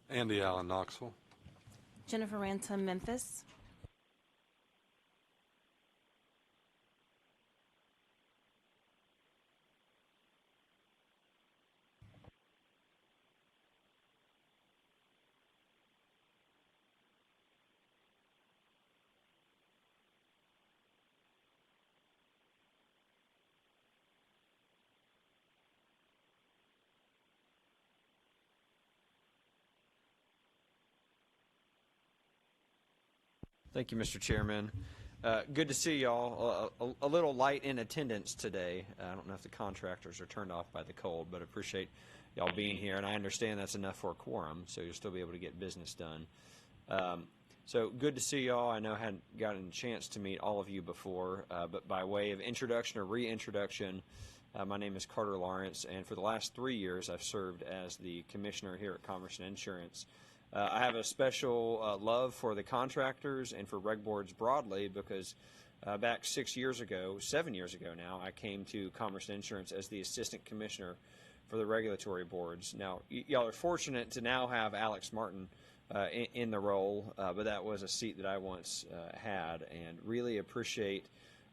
Andy Allen, Knoxville. Jennifer Ransom, Memphis. Thank you, Mr. Chairman. Good to see y'all. A little light in attendance today. I don't know if the contractors are turned off by the cold, but I appreciate y'all being here. And I understand that's enough for a quorum, so you'll still be able to get business done. So good to see y'all. I know I hadn't gotten a chance to meet all of you before, but by way of introduction or reintroduction, my name is Carter Lawrence, and for the last 3 years I've served as the commissioner here at Commerce and Insurance. I have a special love for the contractors and for reg boards broadly because back 7 years ago now, I came to Commerce and Insurance as the assistant commissioner for the regulatory boards. Now, y'all are fortunate to now have Alex Martin in the role, but that was a seat that I once had, and really appreciate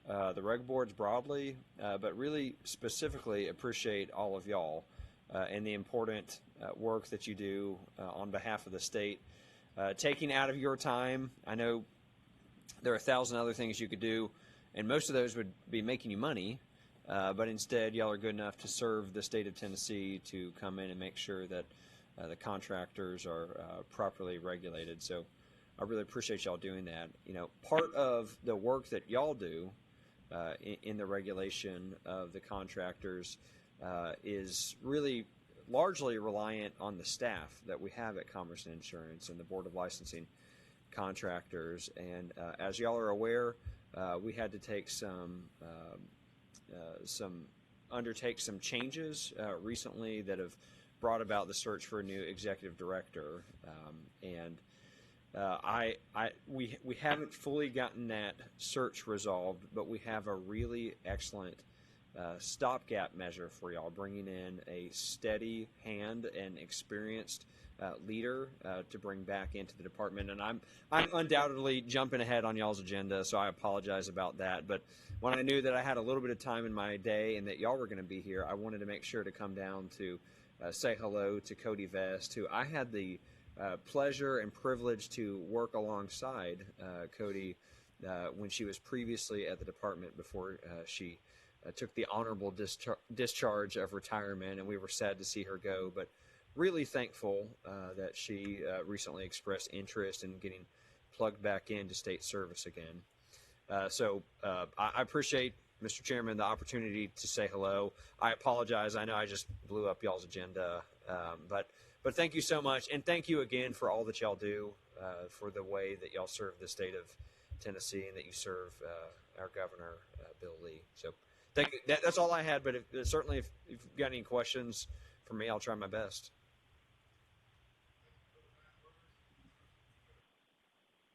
the reg boards broadly, but really specifically appreciate all of y'all and the important work that you do on behalf of the state. Taking out of your time, I know there are 1,000 other things you could do, and most of those would be making you money, but instead y'all are good enough to serve the state of Tennessee, to come in and make sure that the contractors are properly regulated. So I really appreciate y'all doing that. You know, part of the work that y'all do in the regulation of the contractors is really largely reliant on the staff that we have at Commerce and Insurance and the Board of Licensing Contractors. And as y'all are aware, we had to take undertake some changes recently that have brought about the search for a new executive director. We haven't fully gotten that search resolved, but we have a really excellent stopgap measure for y'all, bringing in a steady hand and experienced leader to bring back into the department. And I'm undoubtedly jumping ahead on y'all's agenda, so I apologize about that. But when I knew that I had a little bit of time in my day and that y'all were going to be here, I wanted to make sure to come down to say hello to Cody Vest, who I had the pleasure and privilege to work alongside Cody when she was previously at the department before she took the honorable discharge of retirement, and we were sad to see her go, but really thankful that she recently expressed interest in getting plugged back into state service again. So I appreciate, Mr. Chairman, the opportunity to say hello. I apologize. I know I just blew up y'all's agenda, but thank you so much, and thank you again for all that y'all do, for the way that y'all serve the state of Tennessee and that you serve our governor, Bill Lee. So thank you. That's all I had, but certainly if you've got any questions for me, I'll try my best.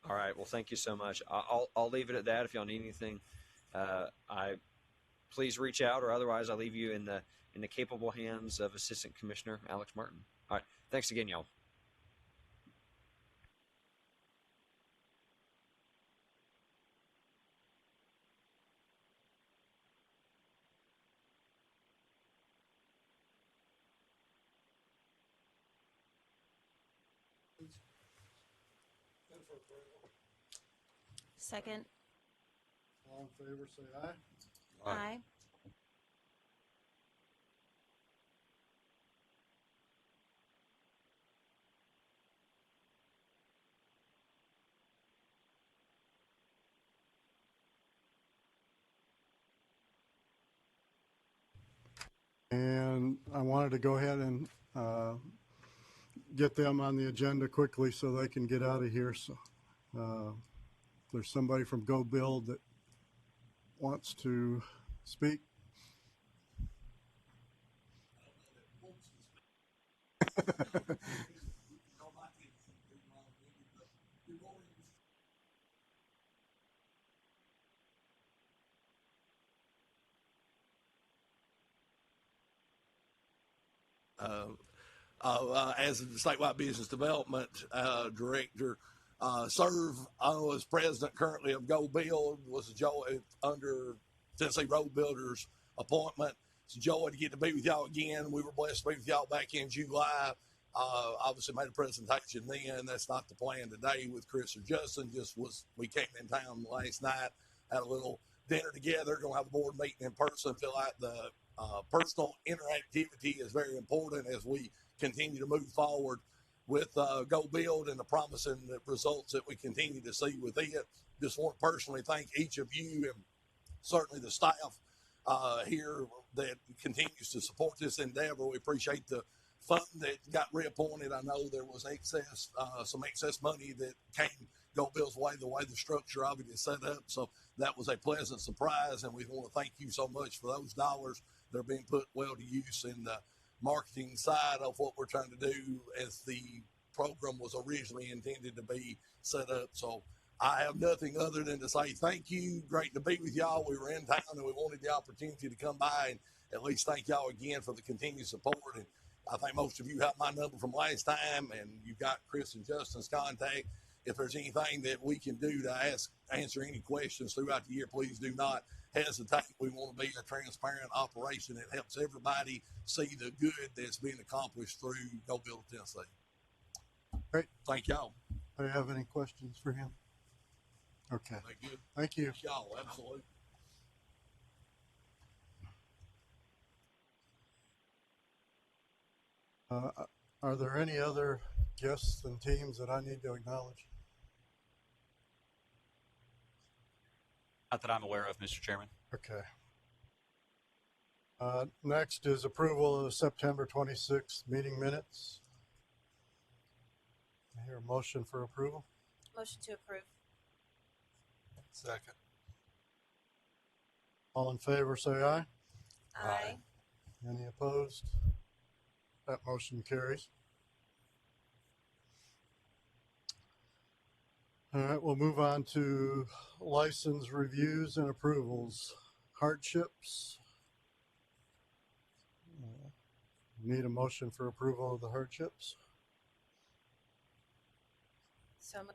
All right. Well, thank you so much. I'll leave it at that. If y'all need anything, I please reach out, or otherwise I leave you in the capable hands of Assistant Commissioner Alex Martin. All right. Thanks again, y'all. Second. All in favor, say aye. Aye. And I wanted to go ahead and get them on the agenda quickly so they can get out of here. So if there's somebody from Go Build that wants to speak. as the statewide business development director. Serve as president currently of Go Build. Was a joy under Tennessee Road Builders appointment. It's a joy to get to be with y'all again. We were blessed to be with y'all back in July. Obviously made a presentation then. That's not the plan today with Chris or Justin. We came in town last night, had a little dinner together. Gonna have a board meeting in person. Feel like the personal interactivity is very important as we continue to move forward with Go Build and the promising results that we continue to see with it. Just want to personally thank each of you and certainly the staff here that continues to support this endeavor. We appreciate the fund that got reappointed. I know there was some excess money that came Go Bill's way, the way the structure of it is set up. So that was a pleasant surprise, and we want to thank you so much for those dollars that are being put well to use in the marketing side of what we're trying to do as the program was originally intended to be set up. So I have nothing other than to say thank you. Great to be with y'all. We were in town and we wanted the opportunity to come by and at least thank y'all again for the continued support. And I think most of you have my number from last time, and you've got Chris and Justin's contact. If there's anything that we can do to answer any questions throughout the year, please do not hesitate. We want to be a transparent operation that helps everybody see the good that's being accomplished through Go Build Tennessee. Great. Thank y'all. Do you have any questions for him? Okay. Thank you. Thank y'all. Absolutely. Are there any other guests and teams that I need to acknowledge? Not that I'm aware of, Mr. Chairman. Okay. Next is approval of the September 26th meeting minutes. I hear a motion for approval. Motion to approve. Second. All in favor, say aye. Aye. Any opposed? That motion carries. All right, we'll move on to license reviews and approvals. Hardships. Need a motion for approval of the hardships. So moved.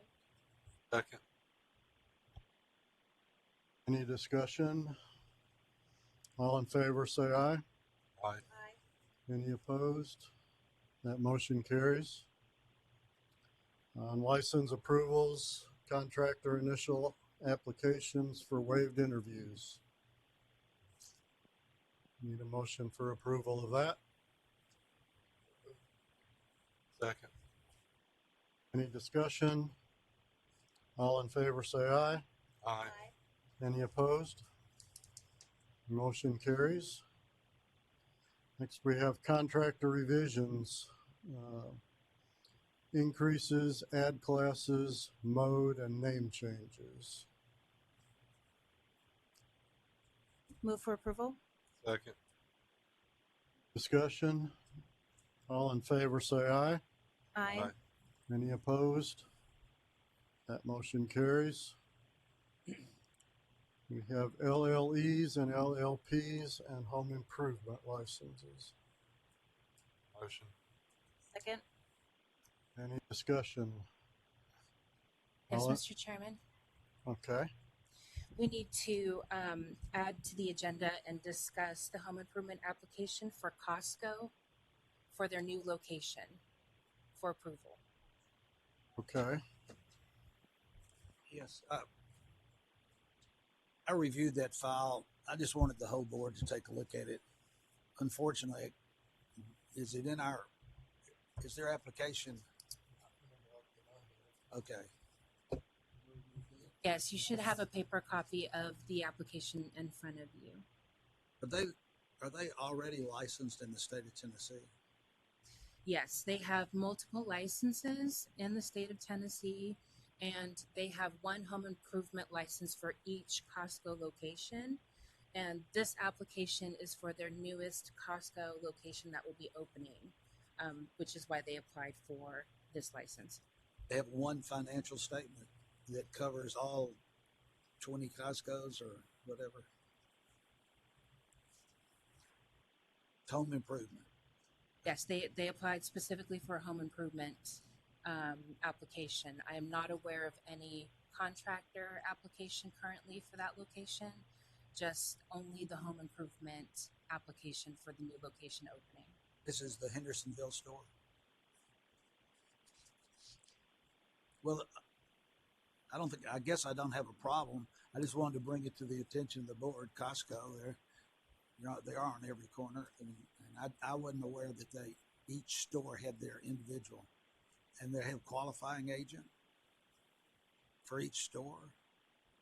Second. Any discussion? All in favor, say aye. Aye. Aye. Any opposed? That motion carries. On license approvals, contractor initial applications for waived interviews. Need a motion for approval of that. Second. Any discussion? All in favor, say aye. Aye. Any opposed? Motion carries. Next, we have contractor revisions, increases, add classes, mode, and name changes. Move for approval. Second. Discussion? All in favor, say aye. Aye. Any opposed? That motion carries. We have LLEs and LLPs and home improvement licenses. Motion. Second. Any discussion? Yes, All in- Mr. Chairman. Okay. We need to add to the agenda and discuss the home improvement application for Costco for their new location for approval. Okay. Yes, I reviewed that file. I just wanted the whole board to take a look at it. Unfortunately, is their application? Okay. Yes, you should have a paper copy of the application in front of you. Are they already licensed in the state of Tennessee? Yes, they have multiple licenses in the state of Tennessee, and they have one home improvement license for each Costco location. And this application is for their newest Costco location that will be opening, which is why they applied for this license. They have one financial statement that covers all 20 Costco's or whatever. Home improvement. Yes, they applied specifically for a home improvement application. I am not aware of any contractor application currently for that location, just only the home improvement application for the new location opening. This is the Hendersonville store. Well, I guess I don't have a problem. I just wanted to bring it to the attention of the board. Costco, they are on every corner. And I wasn't aware that each store had their individual, and they have qualifying agent for each store.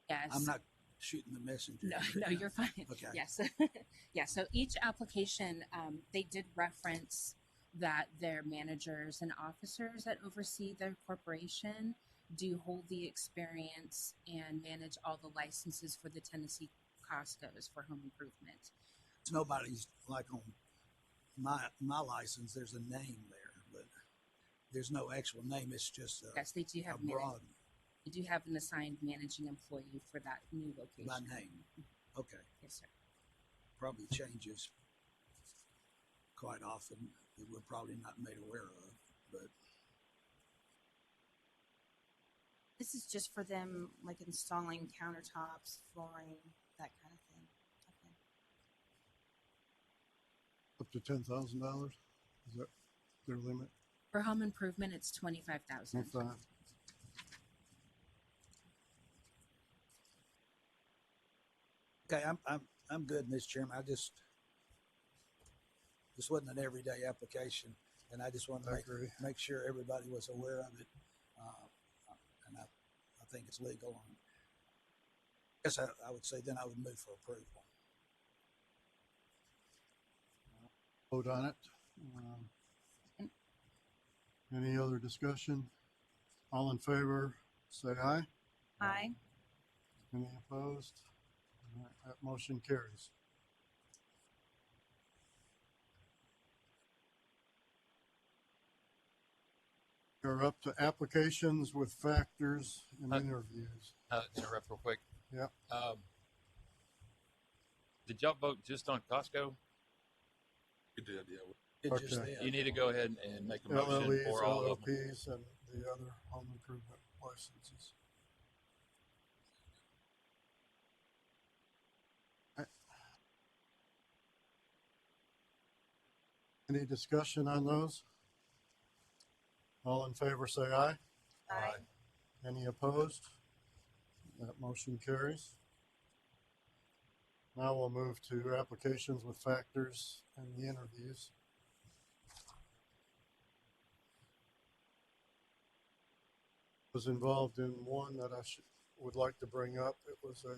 Yes. I'm not shooting the messenger. No, you're fine. Okay. Yes. Yeah. So each application, they did reference that their managers and officers that oversee their corporation do hold the experience and manage all the licenses for the Tennessee Costco's for home improvement. It's nobody's like on my license. There's a name there, but there's no actual name. It's just Yes, they do a have broad they do have an assigned managing employee for that new location. by name. Okay, Yes, sir. probably changes quite often that we're probably not made aware of, but This is just for them, like installing countertops, flooring, that kind of thing. Okay. Up to $10,000. Is that their limit? For home improvement, it's $25,000. 25. okay, I'm good, Mr. Chairman. this wasn't an everyday application, and I just wanted I to agree. make sure everybody was aware of it, and I think it's legal. And I guess I would say then I would move for approval. Vote on it. Any other discussion? All in favor, say aye. Aye. Any opposed? All right, that motion carries. We're up to applications with factors and interviews. Interrupt real quick. Yeah. Did y'all vote just on Costco? We did, yeah. It just Okay. then. You need to go ahead and make a motion LLEs, for all of them. LLPs, and the other home improvement licenses. Any discussion on those? All in favor, say aye. Aye. Any opposed? That motion carries. Now we'll move to applications with factors and the interviews. Was involved in one that I would like to bring up. It was a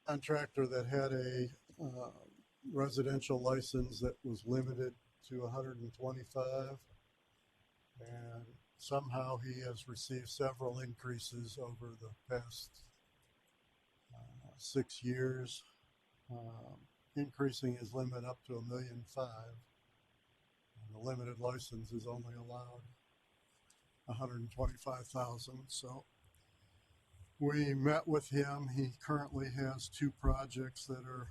contractor that had a residential license that was limited to 125, and somehow he has received several increases over the past 6 years, increasing his limit up to $1.5 million. And the limited license is only allowed $125,000. So we met with him. He currently has 2 projects that are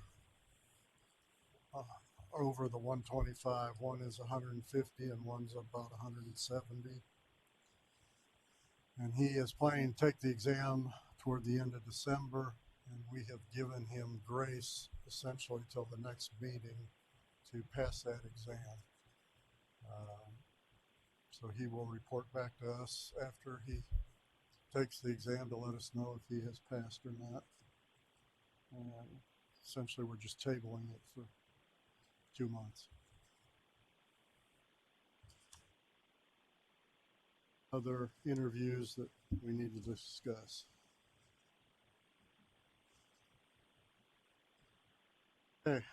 over the 125. One is 150 and one's about 170. And he is planning to take the exam toward the end of December, and we have given him grace essentially till the next meeting to pass that exam. So he will report back to us after he takes the exam to let us know if he has passed or not. And essentially, we're just tabling it for 2 months. Other interviews that we need to discuss. Okay,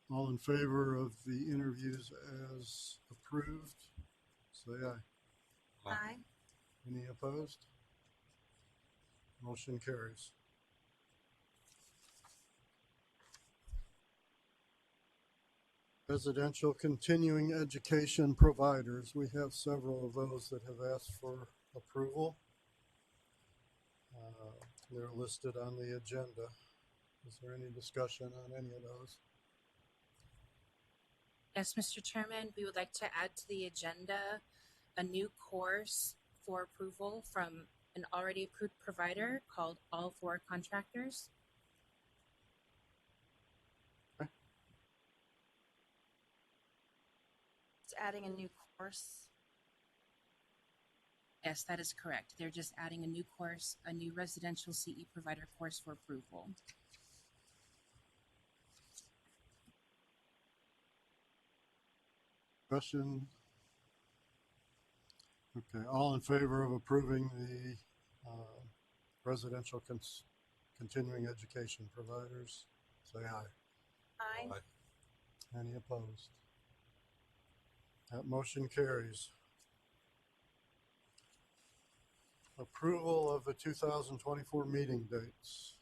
all in favor of the interviews as approved, say aye. Aye. Any opposed? Motion carries. Residential continuing education providers. We have several of those that have asked for approval. They're listed on the agenda. Is there any discussion on any of those? Yes, Mr. Chairman, we would like to add to the agenda a new course for approval from an already approved provider called All Four Contractors. It's adding a new course. Yes, that is correct. They're just adding a new course, a new residential CE provider course for approval. Question? Okay, all in favor of approving the residential continuing education providers, say aye. Aye. Any opposed? That motion carries. Approval of the 2024 meeting dates,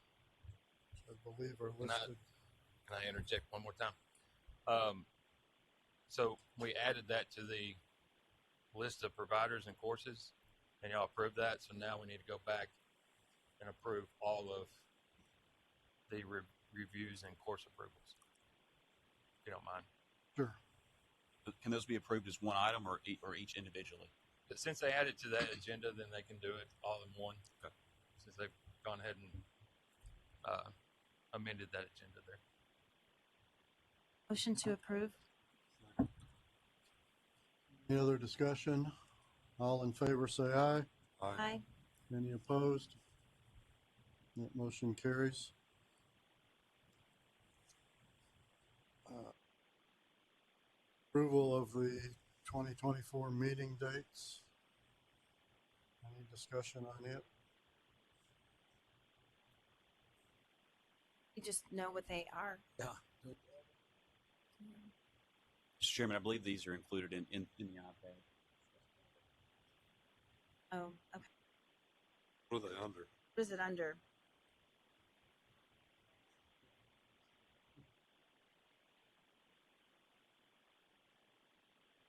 which I believe are listed. Can I interject one more time? So we added that to the list of providers and courses, and y'all approved that. So now we need to go back and approve all of the reviews and course approvals, if you don't mind. Sure. Can those be approved as one item or each individually? But since they added to that agenda, then they can do it all in one. Okay. Since they've gone ahead and amended that agenda there. Motion to approve. Any other discussion? All in favor say aye. Aye. Any opposed? That motion carries. Approval of the 2024 meeting dates. Any discussion on it? You just know what they are. Yeah. Mr. Chairman, I believe these are included in the iPad. Oh, okay. What are they under? What is it under?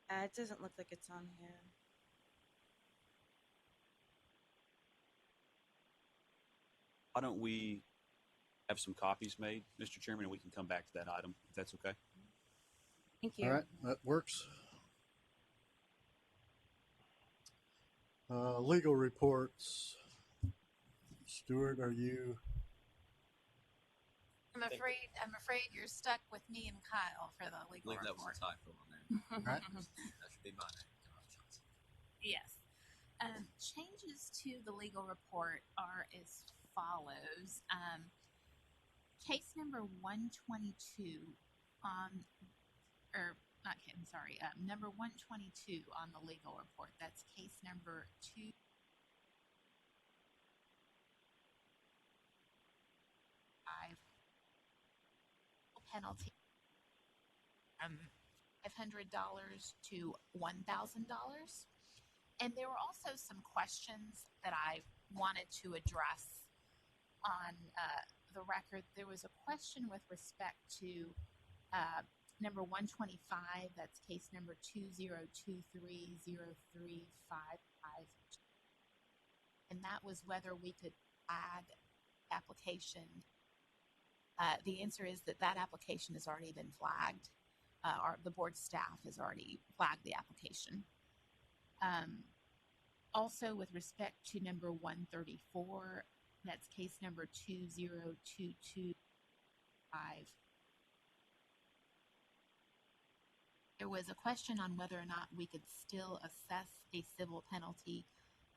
It doesn't look like it's on here. Why don't we have some copies made, Mr. Chairman, and we can come back to that item, if that's okay? Thank you. All right, that works. Legal reports. Stuart, are you? I'm afraid you're stuck with me and Kyle for the legal I believe that was report. a typo on there. Right. That should be my name. Yes. Changes to the legal report are as follows. Case number 122 number 122 on the legal report. That's case number 2. Penalty $500 to $1,000. And there were also some questions that I wanted to address on the record. There was a question with respect to number 125, that's case number 20230355, and that was whether we could flag application. The answer is that application has already been flagged. The board staff has already flagged the application. Also, with respect to number 134, that's case number 20225. There was a question on whether or not we could still assess a civil penalty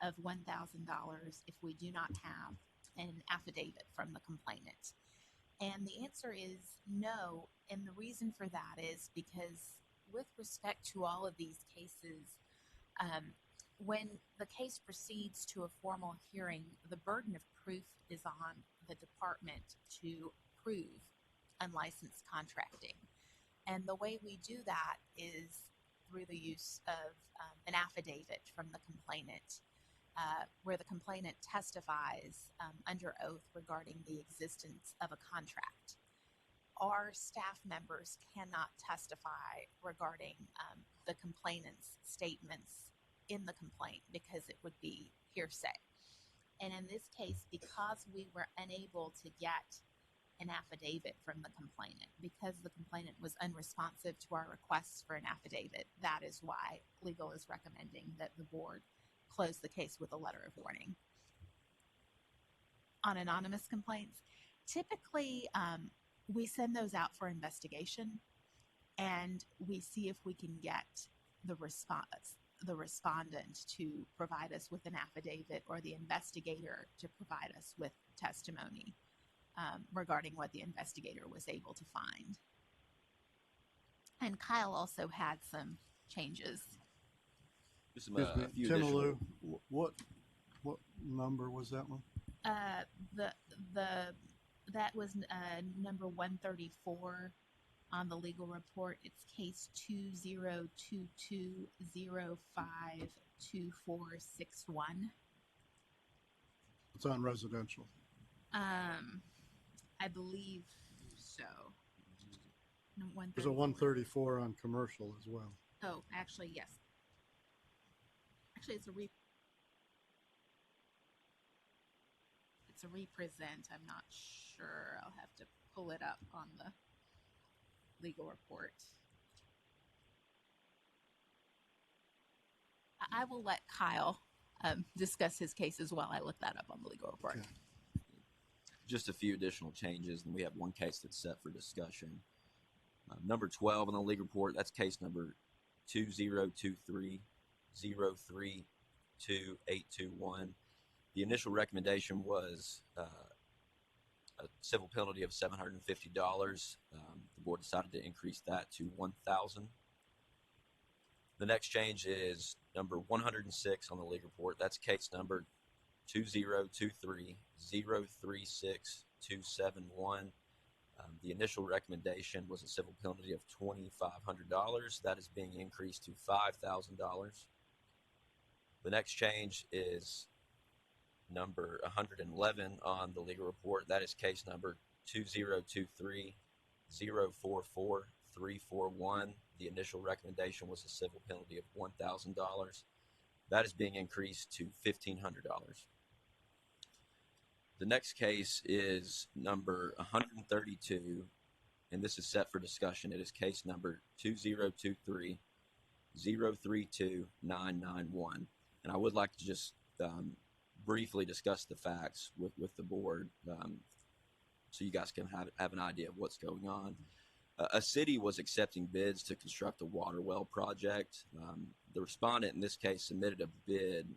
of $1,000 if we do not have an affidavit from the complainant. And the answer is no. And the reason for that is because with respect to all of these cases, when the case proceeds to a formal hearing, the burden of proof is on the department to prove unlicensed contracting. And the way we do that is through the use of an affidavit from the complainant, where the complainant testifies under oath regarding the existence of a contract. Our staff members cannot testify regarding the complainant's statements in the complaint because it would be hearsay. And in this case, because we were unable to get an affidavit from the complainant. Because the complainant was unresponsive to our requests for an affidavit, that is why legal is recommending that the board close the case with a letter of warning. On anonymous complaints, typically we send those out for investigation, and we see if we can get the respondent to provide us with an affidavit, or the investigator to provide us with testimony regarding what the investigator was able to find. And Kyle also had some changes. Just a Excuse me, few Tim additional. Alou, what number was that one? That was number 134 on the legal report. It's case 2022052461. It's on residential. I believe so. No, There's a 134 on commercial as well. Oh, actually, yes. Actually, it's a represent. I'm not sure. I'll have to pull it up on the legal report. I will let Kyle discuss his cases while I look that up on the legal report. Okay. Just a few additional changes, and we have one case that's set for discussion. Number 12 on the legal report, that's case number 2023-032-821. The initial recommendation was a civil penalty of $750. The board decided to increase that to $1,000. The next change is number 106 on the legal report. That's case number 2023-036-271. The initial recommendation was a civil penalty of $2,500. That is being increased to $5,000. The next change is number 111 on the legal report. That is case number 2023-044-341. The initial recommendation was a civil penalty of $1,000. That is being increased to $1,500. The next case is number 132, and this is set for discussion. It is case number 2023-032-991. And I would like to just briefly discuss the facts with the board so you guys can have an idea of what's going on. A city was accepting bids to construct a water well project. The respondent in this case submitted a bid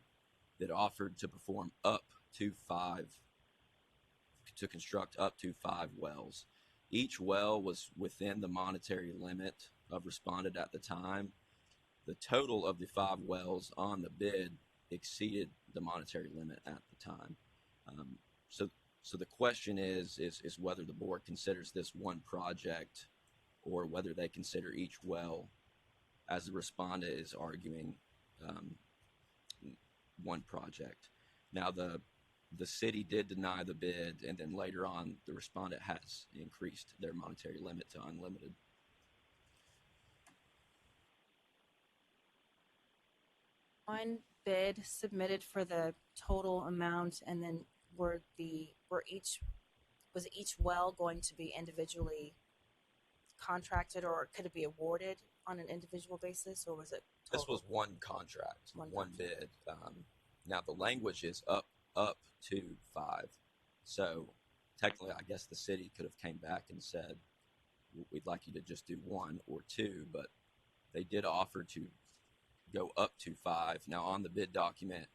that offered to perform to construct up to 5 wells. Each well was within the monetary limit of respondent at the time. The total of the 5 wells on the bid exceeded the monetary limit at the time. So the question is whether the board considers this one project or whether they consider each well, as the respondent is arguing, one project. Now, the city did deny the bid, and then later on, the respondent has increased their monetary limit to unlimited. One bid submitted for the total amount, and then was each well going to be individually contracted, or could it be awarded on an individual basis, or was it total? This was one contract, one bid. Now the language is up to 5. So technically, I guess the city could have came back and said, we'd like you to just do 1 or 2, but they did offer to go up to 5. Now on the bid document,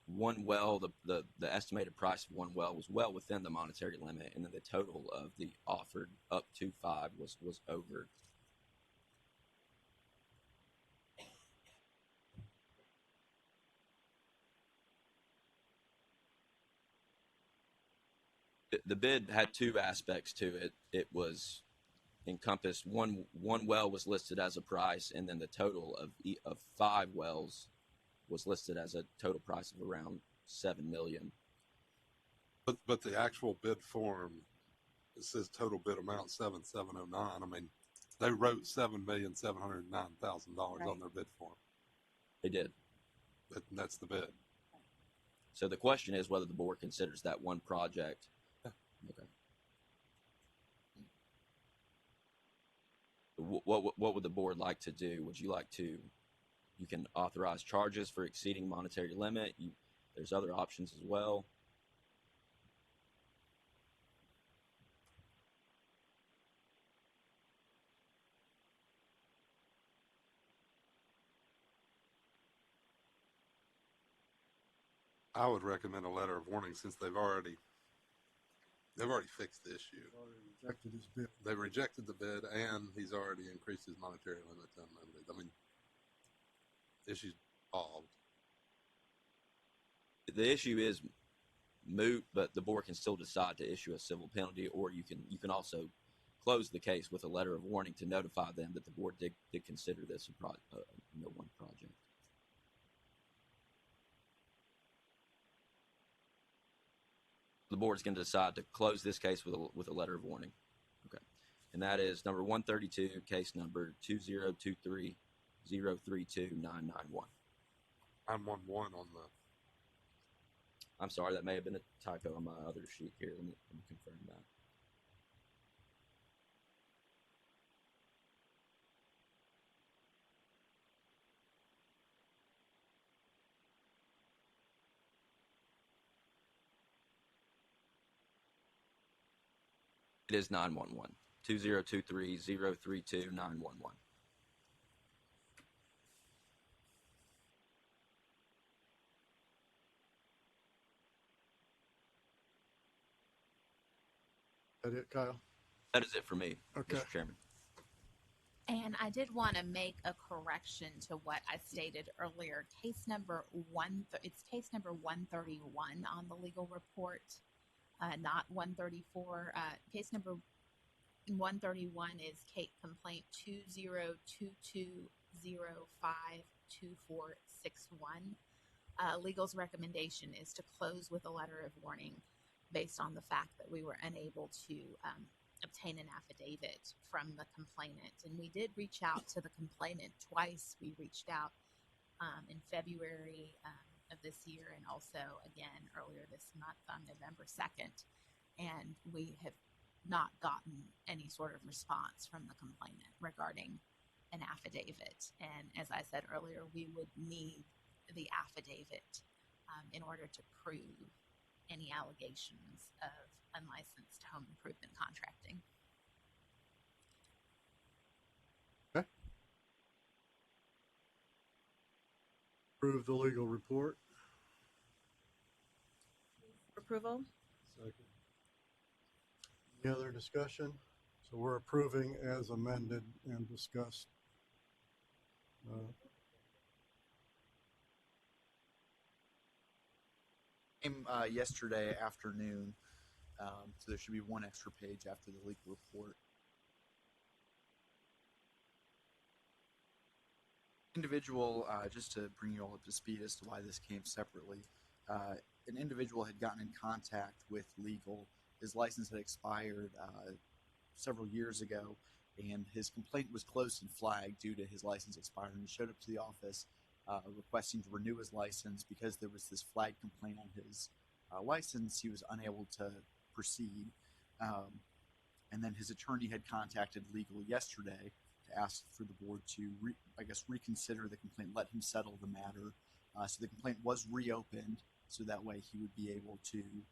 one well, the estimated price of one well was well within the monetary limit, and then the total of the offered up to 5 was over. The bid had 2 aspects to it. It was encompassed one well was listed as a price, and then the total of 5 wells was listed as a total price of around $7 million. But the actual bid form, it says total bid amount 7,709. I mean, they wrote $7,709,000 on their bid form. They did. But that's the bid. So the question is whether the board considers that one project Okay. What would the board like to do? Would you like to? You can authorize charges for exceeding monetary limit. There's other options as well. I would recommend a letter of warning since they've already fixed the issue. Already rejected his bid. They rejected the bid, and he's already increased his monetary limit to unlimited. I mean, issue's solved. The issue is moot, but the board can still decide to issue a civil penalty, or you can also close the case with a letter of warning to notify them that the board did consider this a no-win project. The board's going to decide to close this case with a letter of warning. Okay, and that is number 132, case number 2023-032-991. 911 on the. I'm sorry, that may have been a typo on my other sheet here. Let me confirm that. It is 911. 2023-032-911. That it, Kyle? That is it for me, Okay. Mr. Chairman. And I did want to make a correction to what I stated earlier. Case number it's case number 131 on the legal report, not 134. Case number 131 is complaint 2022052461. Legal's recommendation is to close with a letter of warning based on the fact that we were unable to obtain an affidavit from the complainant. And we did reach out to the complainant twice. We reached out in February of this year and also again earlier this month on November 2nd. And we have not gotten any sort of response from the complainant regarding an affidavit. And as I said earlier, we would need the affidavit in order to prove any allegations of unlicensed home improvement contracting. Okay. Approve the legal report. Approval? Second. Any other discussion? So we're approving as amended and discussed. Came yesterday afternoon, so there should be one extra page after the legal report. Individual, just to bring you all up to speed as to why this came separately, an individual had gotten in contact with legal. His license had expired several years ago, and his complaint was closed and flagged due to his license expiring. He showed up to the office requesting to renew his license. Because there was this flag complaint on his license, he was unable to proceed. And then his attorney had contacted legal yesterday to ask for the board to, reconsider the complaint, let him settle the matter. So the complaint was reopened, so that way he would be able to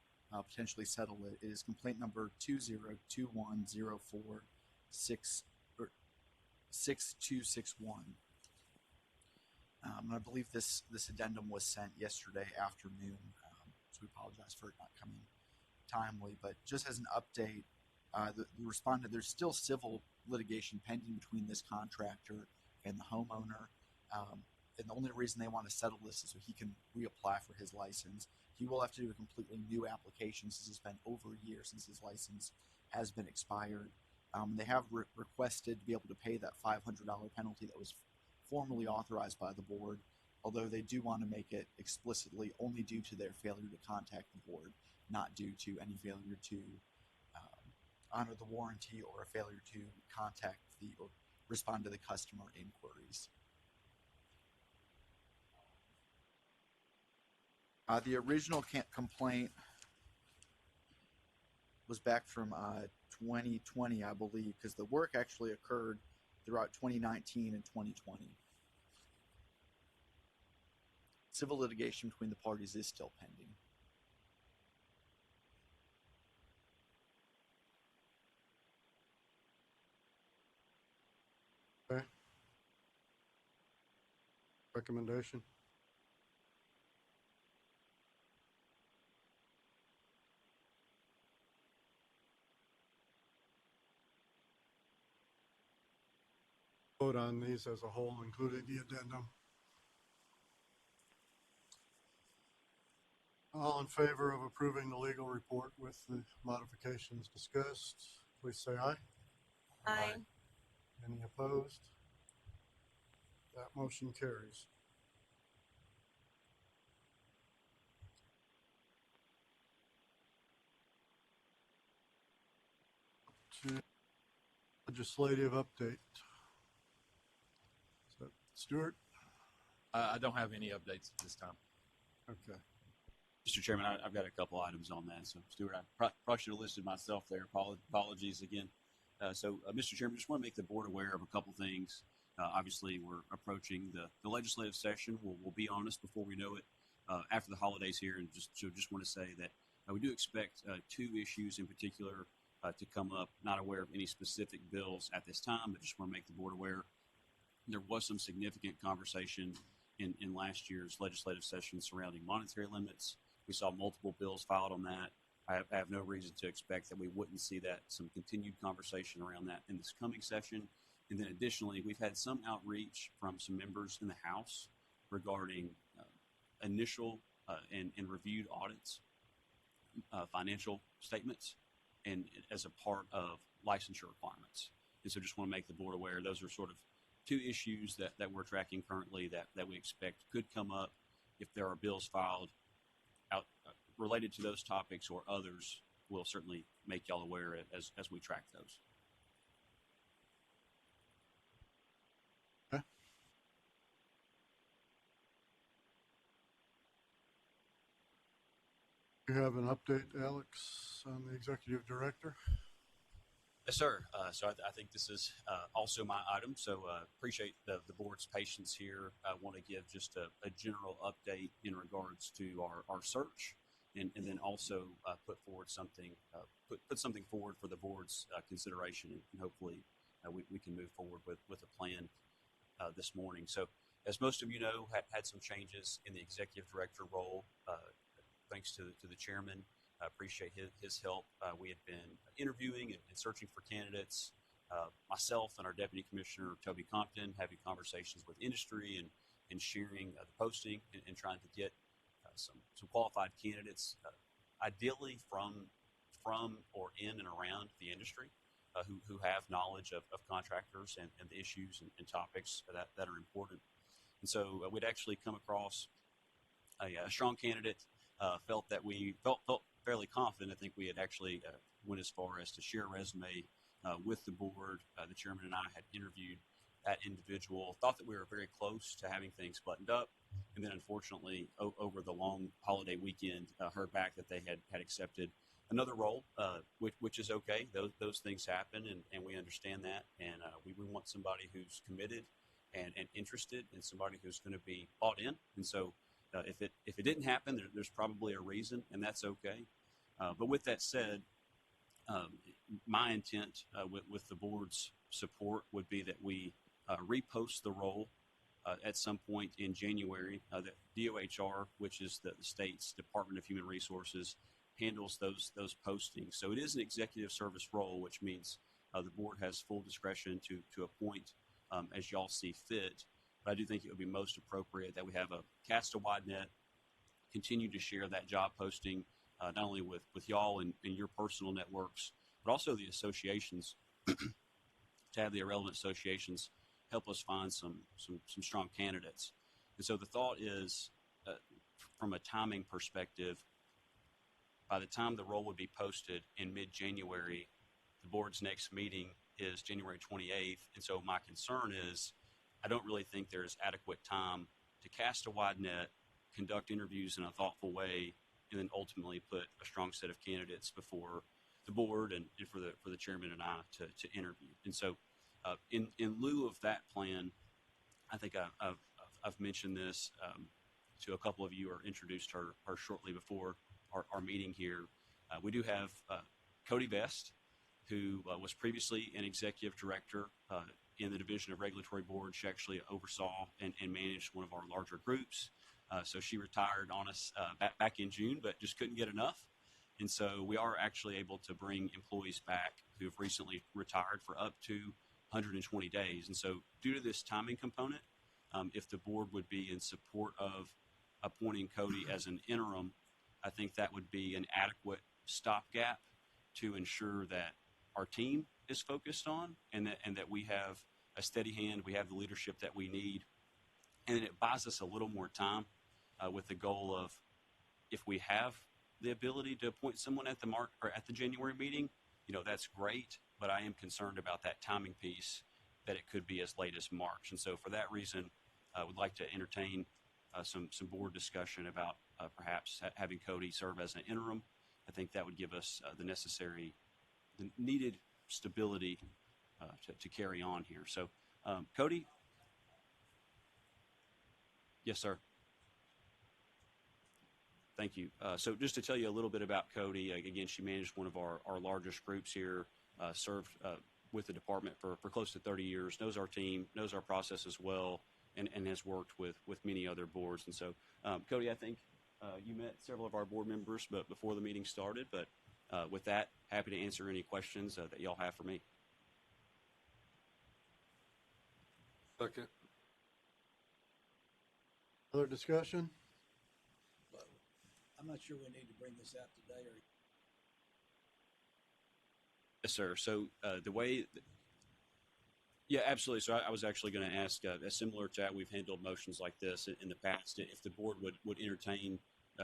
potentially settle it. It is complaint number 2021046261. And I believe this addendum was sent yesterday afternoon, so we apologize for it not coming timely. But just as an update, the respondent, there's still civil litigation pending between this contractor and the homeowner. And the only reason they want to settle this is so he can reapply for his license. He will have to do a completely new application since it's been over a year since his license has been expired. They have requested to be able to pay that $500 penalty that was formally authorized by the board, although they do want to make it explicitly only due to their failure to contact the board, not due to any failure to honor the warranty or a failure to contact or respond to the customer inquiries. The original complaint was back from 2020, I believe, because the work actually occurred throughout 2019 and 2020. Civil litigation between the parties is still pending. Okay. Recommendation. Vote on these as a whole, including the addendum. All in favor of approving the legal report with the modifications discussed, please say aye. Aye. Any opposed? That motion carries. To legislative update. So, Stuart? I don't have any updates at this time. Okay. Mr. Chairman, I've got a couple items on that. So, Stuart, I probably should have listed myself there. Apologies again. Mr. Chairman, just want to make the board aware of a couple things. Obviously, we're approaching the legislative session. We'll be on us before we know it after the holidays here. And just want to say that we do expect two issues in particular to come up. Not aware of any specific bills at this time, but just want to make the board aware. There was some significant conversation in last year's legislative session surrounding monetary limits. We saw multiple bills filed on that. I have no reason to expect that we wouldn't see some continued conversation around that in this coming session. And then additionally, we've had some outreach from some members in the House regarding initial and reviewed audits, financial statements, and as a part of licensure requirements. And so just want to make the board aware those are sort of two issues that we're tracking currently that we expect could come up if there are bills filed out related to those topics or others. We'll certainly make y'all aware as we track those. Okay. You have an update, Alex, on the executive director? Yes, sir. So I think this is also my item. So appreciate the board's patience here. I want to give just a general update in regards to our search, and then also put forward something, put something forward for the board's consideration, and hopefully we can move forward with a plan this morning. So as most of you know, had some changes in the executive director role, thanks to the chairman. I appreciate his help. We had been interviewing and searching for candidates. Myself and our Deputy Commissioner, Toby Compton, having conversations with industry and sharing the posting and trying to get some qualified candidates, ideally from or in and around the industry, who have knowledge of contractors and the issues and topics that are important. And so we'd actually come across a strong candidate, felt fairly confident. I think we had actually went as far as to share a resume with the board. The chairman and I had interviewed that individual, thought that we were very close to having things buttoned up, and then unfortunately over the long holiday weekend heard back that they had accepted another role, which is okay. Those things happen, and we understand that, and we want somebody who's committed and interested, and somebody who's going to be bought in. And so if it didn't happen, there's probably a reason, and that's okay. But with that said, my intent with the board's support would be that we repost the role at some point in January. That DOHR, which is the state's Department of Human Resources, handles those postings. So it is an executive service role, which means the board has full discretion to appoint as y'all see fit. But I do think it would be most appropriate that we have a cast a wide net, continue to share that job posting, not only with y'all and your personal networks, but also the associations, to have the irrelevant associations help us find some strong candidates. And so the thought is, from a timing perspective, by the time the role would be posted in mid-January, the board's next meeting is January 28th. And so my concern is I don't really think there's adequate time to cast a wide net, conduct interviews in a thoughtful way, and then ultimately put a strong set of candidates before the board and for the chairman and I to interview. And so, in lieu of that plan, I think I've mentioned this to a couple of you, or introduced her shortly before our meeting here. We do have Cody Best, who was previously an executive director in the Division of Regulatory Board. She actually oversaw and managed one of our larger groups. So she retired on us back in June, but just couldn't get enough. And so we are actually able to bring employees back who have recently retired for up to 120 days. And so due to this timing component, if the board would be in support of appointing Cody as an interim, I think that would be an adequate stopgap to ensure that our team is focused on, and that we have a steady hand, we have the leadership that we need, and it buys us a little more time with the goal of, if we have the ability to appoint someone at the January meeting, that's great, but I am concerned about that timing piece, that it could be as late as March. And so for that reason, I would like to entertain some board discussion about perhaps having Cody serve as an interim. I think that would give us the needed stability to carry on here. So, Cody? Yes, sir. Thank you. So just to tell you a little bit about Cody, again, she managed one of our largest groups here, served with the department for close to 30 years, knows our team, knows our process as well, and has worked with many other boards. And so, Cody, I think you met several of our board members but before the meeting started. But with that, happy to answer any questions that y'all have for me. Second. Other discussion? I'm not sure we need to bring this out today, or Yes, sir. So the way, yeah, absolutely. So I was actually going to ask, similar to how we've handled motions like this in the past, if the board would entertain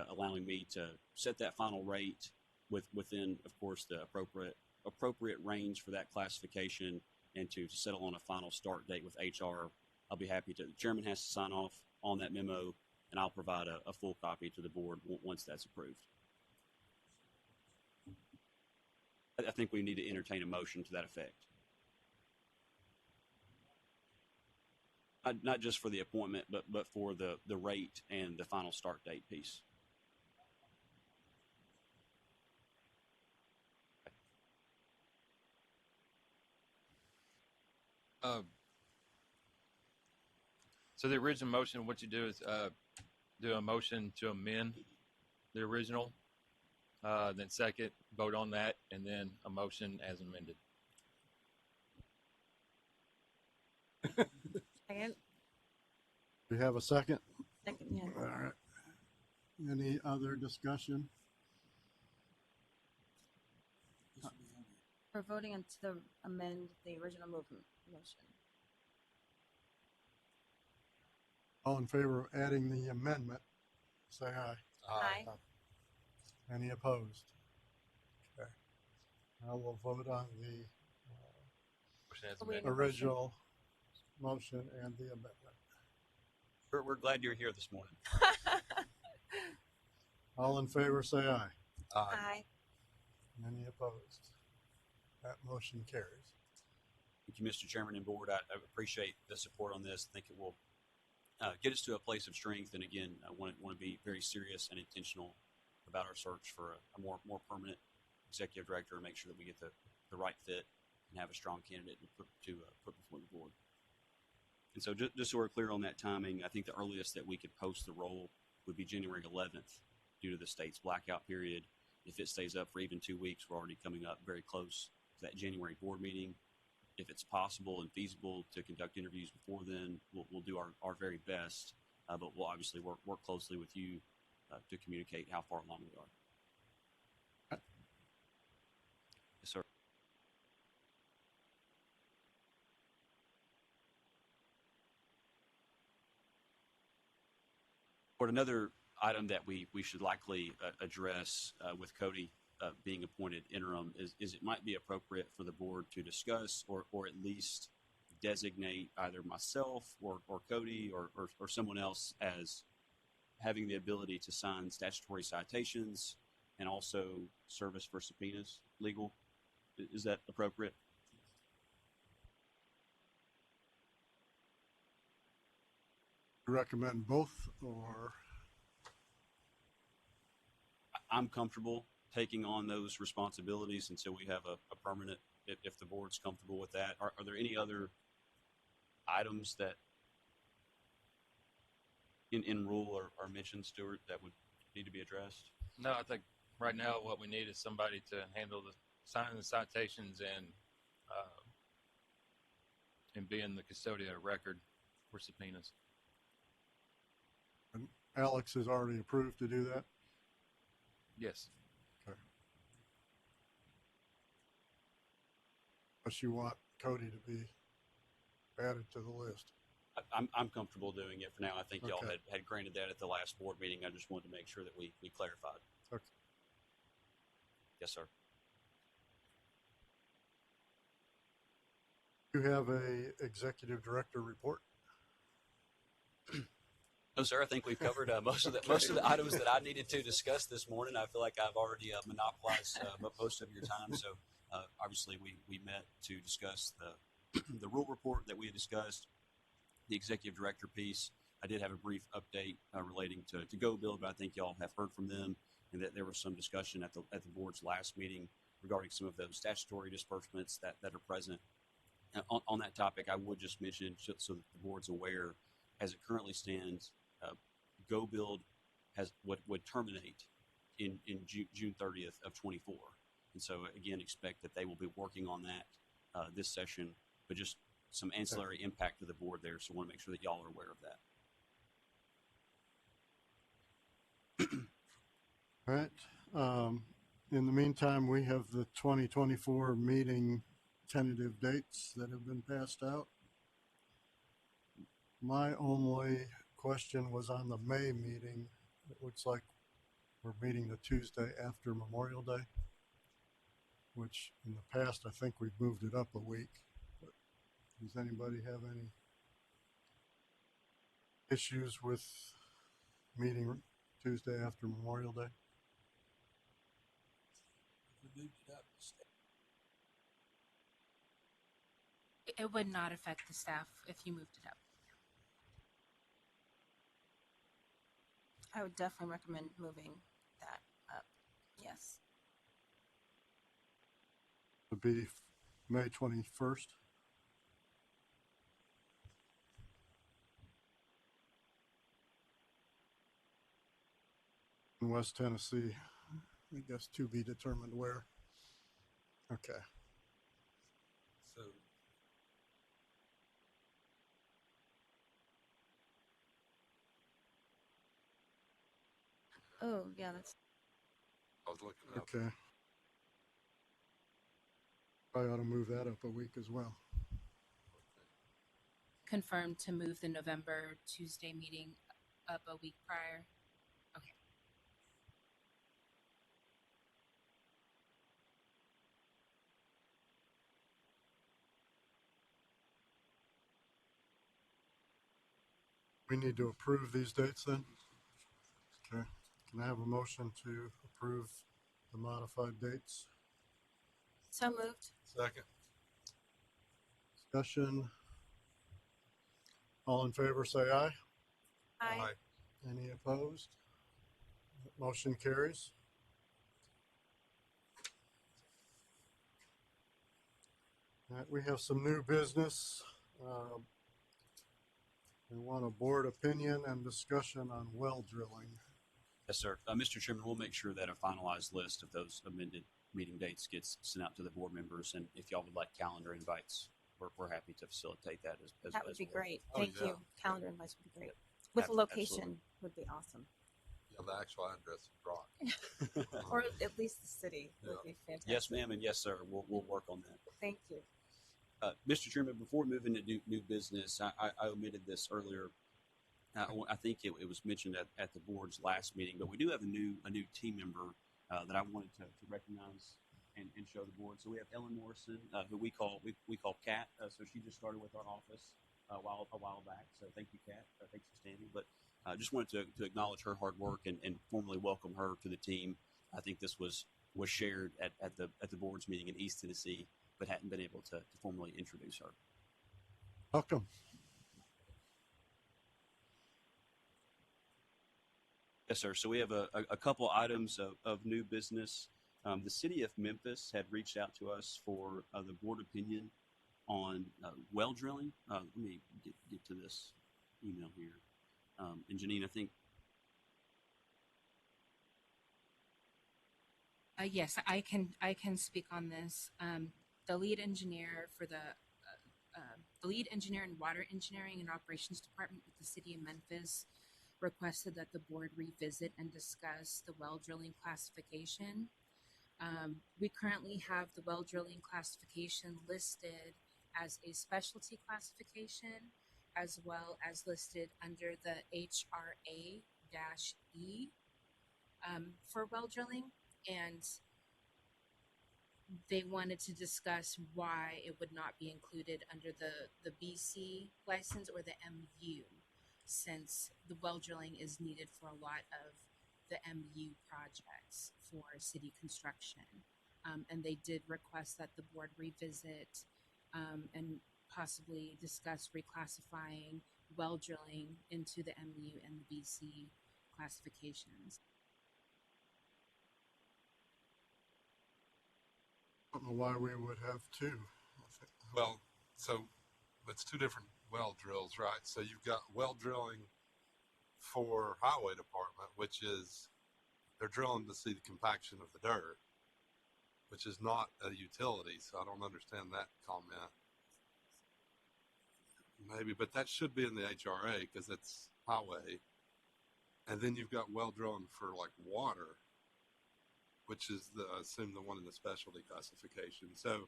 allowing me to set that final rate within, of course, the appropriate range for that classification, and to settle on a final start date with HR. I'll be happy to. The chairman has to sign off on that memo, and I'll provide a full copy to the board once that's approved. I think we need to entertain a motion to that effect. Not just for the appointment, but for the rate and the final start date piece. So the original motion, what you do is do a motion to amend the original, then second, vote on that, and then a motion as amended. Second. We have a second? Second, yeah. All right. Any other discussion? We're voting on to amend the original motion. All in favor of adding the amendment, say aye. Aye. Any opposed? Okay. Now we'll vote on the Motion as Oh, wait. amended. original motion and the amendment. We're glad you're here this morning. All in favor, say aye. Aye. Any opposed? That motion carries. Thank you, Mr. Chairman and Board. I appreciate the support on this. I think it will get us to a place of strength. And again, I want to be very serious and intentional about our search for a more permanent executive director, and make sure that we get the right fit and have a strong candidate to put before the board. And so just so we're clear on that timing, I think the earliest that we could post the role would be January 11th due to the state's blackout period. If it stays up for even 2 weeks, we're already coming up very close to that January board meeting. If it's possible and feasible to conduct interviews before then, we'll do our very best, but we'll obviously work closely with you to communicate how far along we are. Yes, sir. But another item that we should likely address with Cody being appointed interim is it might be appropriate for the board to discuss or at least designate either myself or Cody or someone else as having the ability to sign statutory citations and also service for subpoenas legal. Is that appropriate? You recommend both, or I'm comfortable taking on those responsibilities until we have a permanent, if the board's comfortable with that. Are there any other items that in rule or mentioned, Stuart, that would need to be addressed? No, I think right now what we need is somebody to handle the signing the citations and being the custodian of record for subpoenas. and Alex has already approved to do that? Yes. Okay. Unless you want Cody to be added to the list. I'm comfortable doing it for now. I think y'all Okay. had granted that at the last board meeting. I just wanted to make sure that we clarified. Okay. Yes, sir. You have a executive director report? No, sir. I think we've covered most of the items that I needed to discuss this morning. I feel like I've already monopolized most of your time. So obviously we met to discuss the rule report that we had discussed, the executive director piece. I did have a brief update relating to Go Build, but I think y'all have heard from them, and that there was some discussion at the board's last meeting regarding some of those statutory disbursements that are present. On that topic, I would just mention, so that the board's aware, as it currently stands, Go Build would terminate in June 30th of 24. And so again, expect that they will be working on that this session, but just some ancillary impact to the board there. So I want to make sure that y'all are aware of that. All right. In the meantime, we have the 2024 meeting tentative dates that have been passed out. My only question was on the May meeting. It looks like we're meeting the Tuesday after Memorial Day, which in the past, I think we've moved it up a week. But does anybody have any issues with meeting Tuesday after Memorial Day? It would not affect the staff if you moved it up. I would definitely recommend moving that up. Yes. Would be May 21st. In West Tennessee, I guess to be determined where. Okay. So Oh, yeah, that's I was looking up. Okay. I ought to move that up a week as well. Confirmed to move the November Tuesday meeting up a week prior. Okay. We need to approve these dates then? Okay. Can I have a motion to approve the modified dates? so moved. Second. Discussion. All in favor, say aye. Aye. Any opposed? Motion carries. All right, we have some new business. We want a board opinion and discussion on well drilling. Yes, sir. Mr. Chairman, we'll make sure that a finalized list of those amended meeting dates gets sent out to the board members. And if y'all would like calendar invites, we're happy to facilitate that as That would as be well. great. Oh, Thank yeah. you. Calendar invites would be great. With a Absolutely. location would be awesome. Yeah, the actual address is Brock. Or at least the city would Yeah. be fantastic. Yes, ma'am, and yes, sir. We'll work on that. Thank you. Mr. Chairman, before moving to new business, I omitted this earlier. I think it was mentioned at the board's last meeting, but we do have a new team member that I wanted to recognize and show the board. So we have Ellen Morrison, who we call Kat. So she just started with our office a while back. So thank you, Kat. Thanks for standing. But I just wanted to acknowledge her hard work and formally welcome her to the team. I think this was shared at the board's meeting in East Tennessee, but hadn't been able to formally introduce her. Welcome. Yes, sir. So we have a couple items of new business. The city of Memphis had reached out to us for the board opinion on well drilling. Let me get to this email here. And Janine, I think. Yes, I can speak on this. The lead engineer for the lead engineer in water engineering and operations department with the city of Memphis requested that the board revisit and discuss the well drilling classification. We currently have the well drilling classification listed as a specialty classification, as well as listed under the HRA-E for well drilling. And they wanted to discuss why it would not be included under the BC license or the MU, since the well drilling is needed for a lot of the MU projects for city construction. And they did request that the board revisit and possibly discuss reclassifying well drilling into the MU and the BC classifications. I don't know why we would have two. Well, so it's two different well drills, right? So you've got well drilling for highway department, which is they're drilling to see the compaction of the dirt, which is not a utility. So I don't understand that comment. Maybe, but that should be in the HRA because it's highway. And then you've got well drilling for like water, which is I assume the one in the specialty classification. So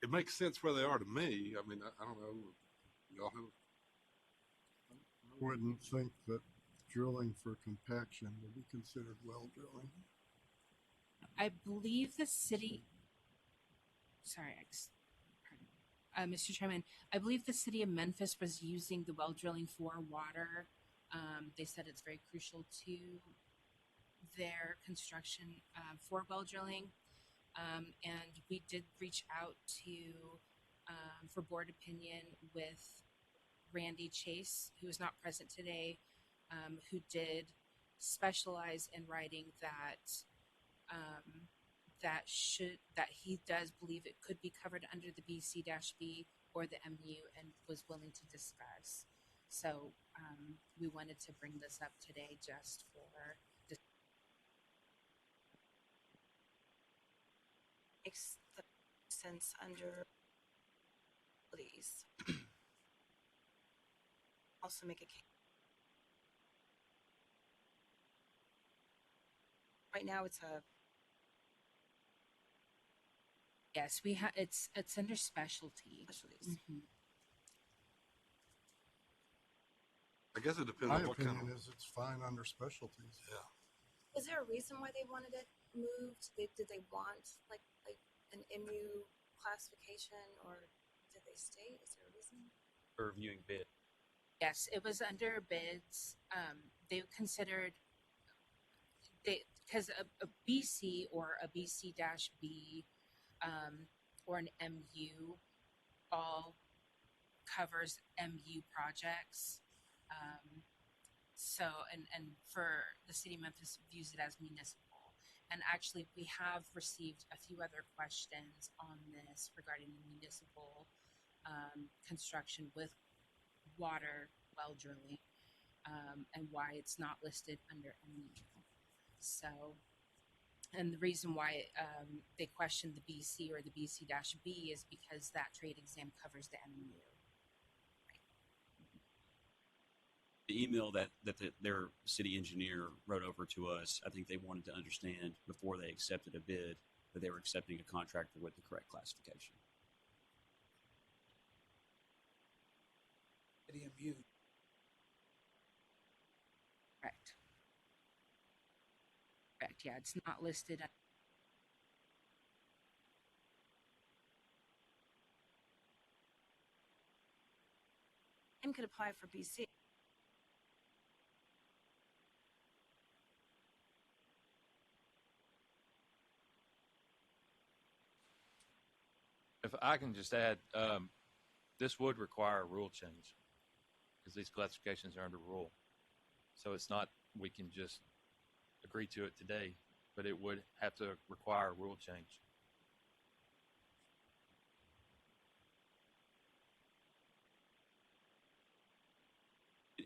it makes sense where they are to me. I mean, I don't know. Y'all have. I wouldn't think that drilling for compaction would be considered well drilling. I believe the city. Sorry, Mr. Chairman. I believe the city of Memphis was using the well drilling for water. They said it's very crucial to their construction for well drilling. And we did reach out to for board opinion with Randy Chase, who is not present today, who did specialize in writing that that he does believe it could be covered under the BC-B or the MU, and was willing to discuss. So we wanted to bring this up today just for Makes sense under please. Also make a case. Right now it's a yes, we have it's under specialties. specialties. I guess it depends My on what kind opinion of. is it's fine under specialties. Yeah. Is there a reason why they wanted it moved? Did they want like an MU classification, or did they state? Is there a reason? For reviewing bid. Yes, it was under bids. They considered because a BC or a BC-B or an MU all covers MU projects. So and for the city of Memphis views it as municipal. And actually, we have received a few other questions on this regarding the municipal construction with water well drilling and why it's not listed under MU. So, and the reason why they questioned the BC or the BC-B is because that trade exam covers the MU. The email that their city engineer wrote over to us, I think they wanted to understand before they accepted a bid that they were accepting a contractor with the correct classification. MU. Correct. Correct. Yeah, it's not listed. And could apply for BC. I can just add, this would require a rule change because these classifications are under rule. So it's not we can just agree to it today, but it would have to require a rule change.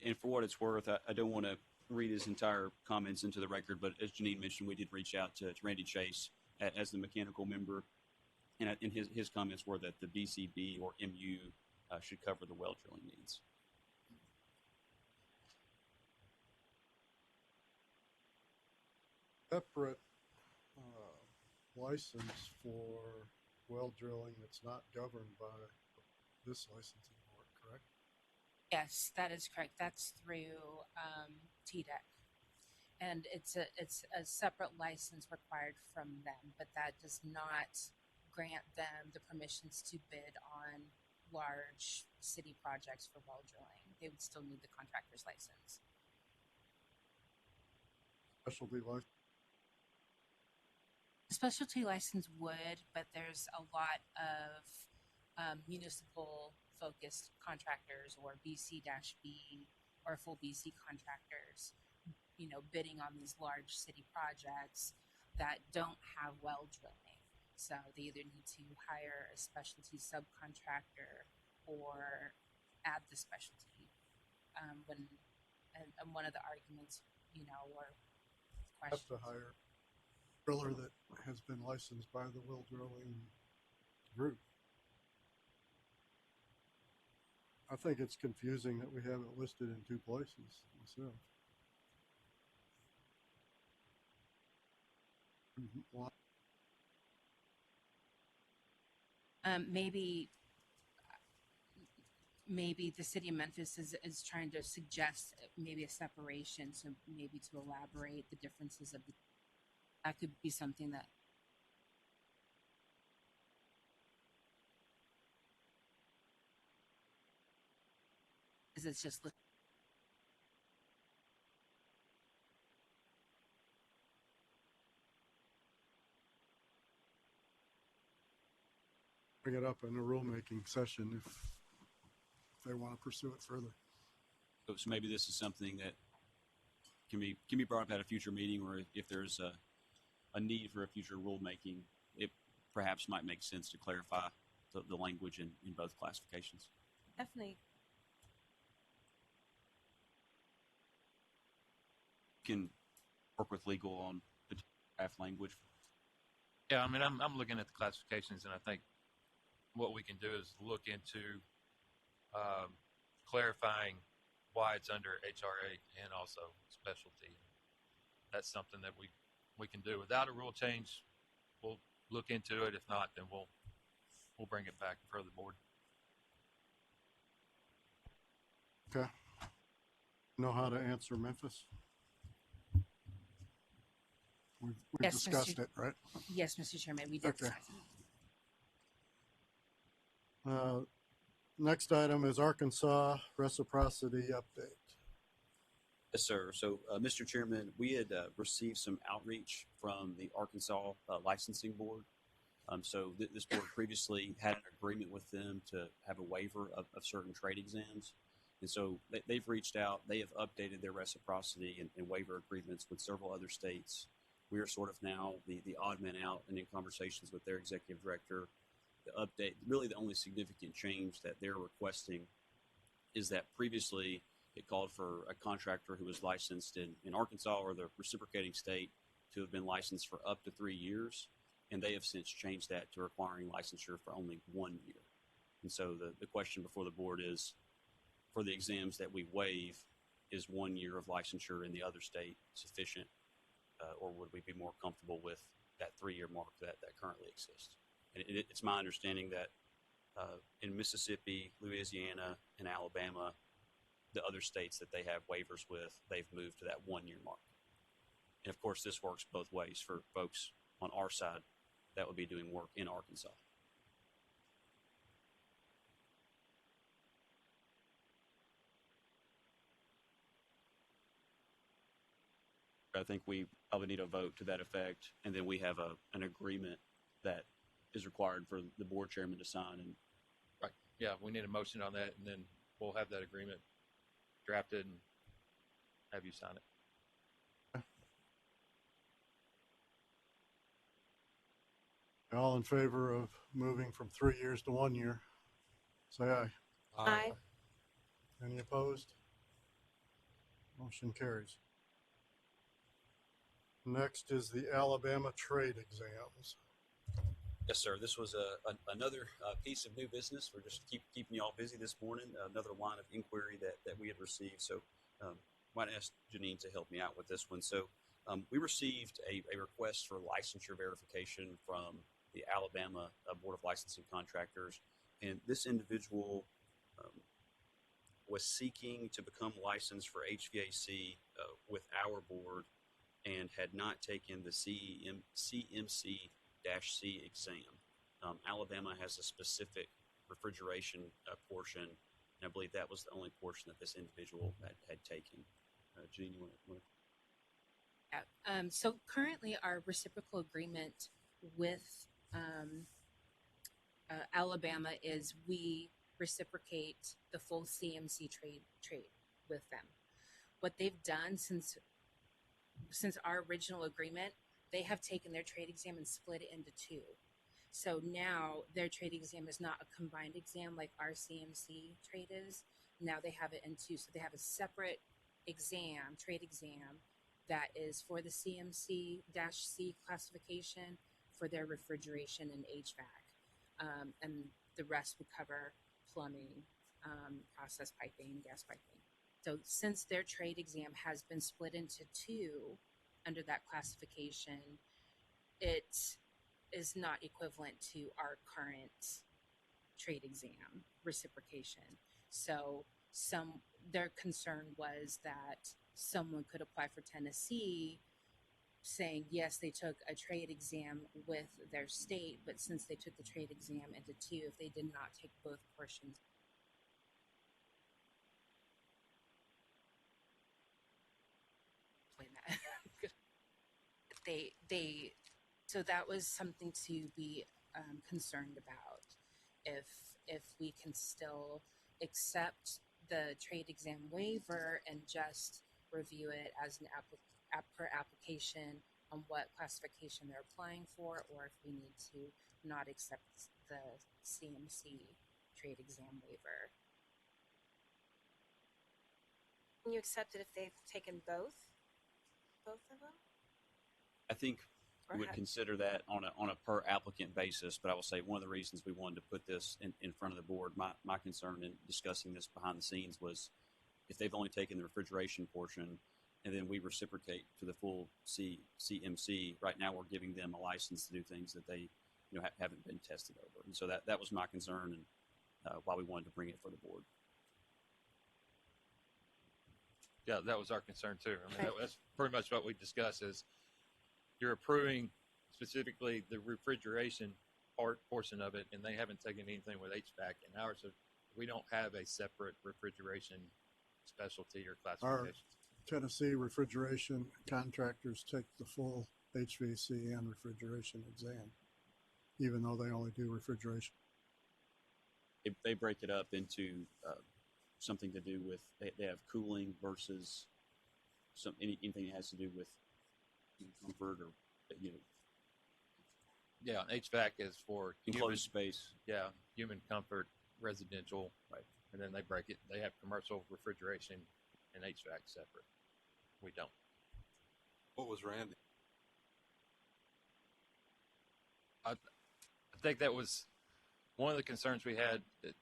And for what it's worth, I don't want to read his entire comments into the record, but as Janine mentioned, we did reach out to Randy Chase as the mechanical member, and his comments were that the BCB or MU should cover the well drilling needs. Separate license for well drilling that's not governed by this licensing board, correct? Yes, that is correct. That's through TDEC. And it's a separate license required from them, but that does not grant them the permissions to bid on large city projects for well drilling. They would still need the contractor's license. Specialty license. The specialty license would, but there's a lot of municipal focused contractors or BC-B or full BC contractors, bidding on these large city projects that don't have well drilling. So they either need to hire a specialty subcontractor or add the specialty. And one of the arguments, or questions. Have to hire a driller that has been licensed by the well drilling group. I think it's confusing that we have it listed in two places myself. Why? Maybe the city of Memphis is trying to suggest maybe a separation, so maybe to elaborate the differences of that could be something that is it's just Bring it up in a rulemaking session if they want to pursue it further. So maybe this is something that can be brought up at a future meeting, or if there's a need for a future rulemaking, it perhaps might make sense to clarify the language in both classifications. Definitely. Can work with legal on the draft language. Yeah, I mean, I'm looking at the classifications, and I think what we can do is look into clarifying why it's under HRA and also specialty. That's something that we can do without a rule change. We'll look into it. If not, then we'll bring it back for the board. Okay. Know how to answer Memphis? We've Yes, discussed it, right? Yes, Mr. Chairman, we did. Okay. Next item is Arkansas reciprocity update. Yes, sir. So, Mr. Chairman, we had received some outreach from the Arkansas Licensing Board. So this board previously had an agreement with them to have a waiver of certain trade exams. And so they've reached out. They have updated their reciprocity and waiver agreements with several other states. We are sort of now the odd man out and in conversations with their executive director. The update, really the only significant change that they're requesting is that previously it called for a contractor who was licensed in Arkansas or the reciprocating state to have been licensed for up to 3 years. And they have since changed that to requiring licensure for only 1 year. And so the question before the board is, for the exams that we waive, is 1 year of licensure in the other state sufficient? Or would we be more comfortable with that 3-year mark that currently exists? And it's my understanding that in Mississippi, Louisiana, and Alabama, the other states that they have waivers with, they've moved to that 1 year mark. And of course, this works both ways for folks on our side that would be doing work in Arkansas. I think we probably need a vote to that effect, and then we have an agreement that is required for the board chairman to sign. And Right. Yeah, we need a motion on that, and then we'll have that agreement drafted and have you sign it. All in favor of moving from 3 years to 1 year, say aye. Aye. Any opposed? Motion carries. Next is the Alabama trade exams. yes, sir. This was another piece of new business. We're just keeping you all busy this morning. Another line of inquiry that we had received. So might ask Janine to help me out with this one. So we received a request for licensure verification from the Alabama Board of Licensing Contractors. And this individual was seeking to become licensed for HVAC with our board and had not taken the CMC-C exam. Alabama has a specific refrigeration portion, and I believe that was the only portion that this individual had taken. Jean, you want to? Yeah. So currently, our reciprocal agreement with Alabama is we reciprocate the full CMC trade with them. What they've done since our original agreement, they have taken their trade exam and split it into two. So now their trade exam is not a combined exam like our CMC trade is. Now they have it in two. So they have a separate exam, trade exam, that is for the CMC-C classification for their refrigeration and HVAC. And the rest would cover plumbing, process piping, gas piping. So since their trade exam has been split into two under that classification, it is not equivalent to our current trade exam reciprocation. So their concern was that someone could apply for Tennessee saying, yes, they took a trade exam with their state, but since they took the trade exam into two, if they did not take both portions, so that was something to be concerned about. If we can still accept the trade exam waiver and just review it as an per application on what classification they're applying for, or if we need to not accept the CMC trade exam waiver. Can you accept it if they've taken both of them? I think Or we would have- consider that on a per applicant basis, but I will say one of the reasons we wanted to put this in front of the board, my concern in discussing this behind the scenes was if they've only taken the refrigeration portion and then we reciprocate to the full CMC, right now we're giving them a license to do things that they haven't been tested over. And so that was my concern and why we wanted to bring it for the board. Yeah, that was our concern too. I mean, that's pretty much what we discussed is you're approving specifically the refrigeration portion of it, and they haven't taken anything with HVAC. And ours, we don't have a separate refrigeration specialty or classification. Our Tennessee refrigeration contractors take the full HVAC and refrigeration exam, even though they only do refrigeration. They break it up into something to do with they have cooling versus anything that has to do with comfort or Yeah, HVAC is for enclosed space. Yeah, human comfort, residential, right? And then they break it. They have commercial refrigeration and HVAC separate. We don't. What was Randy? I think that was one of the concerns we had. That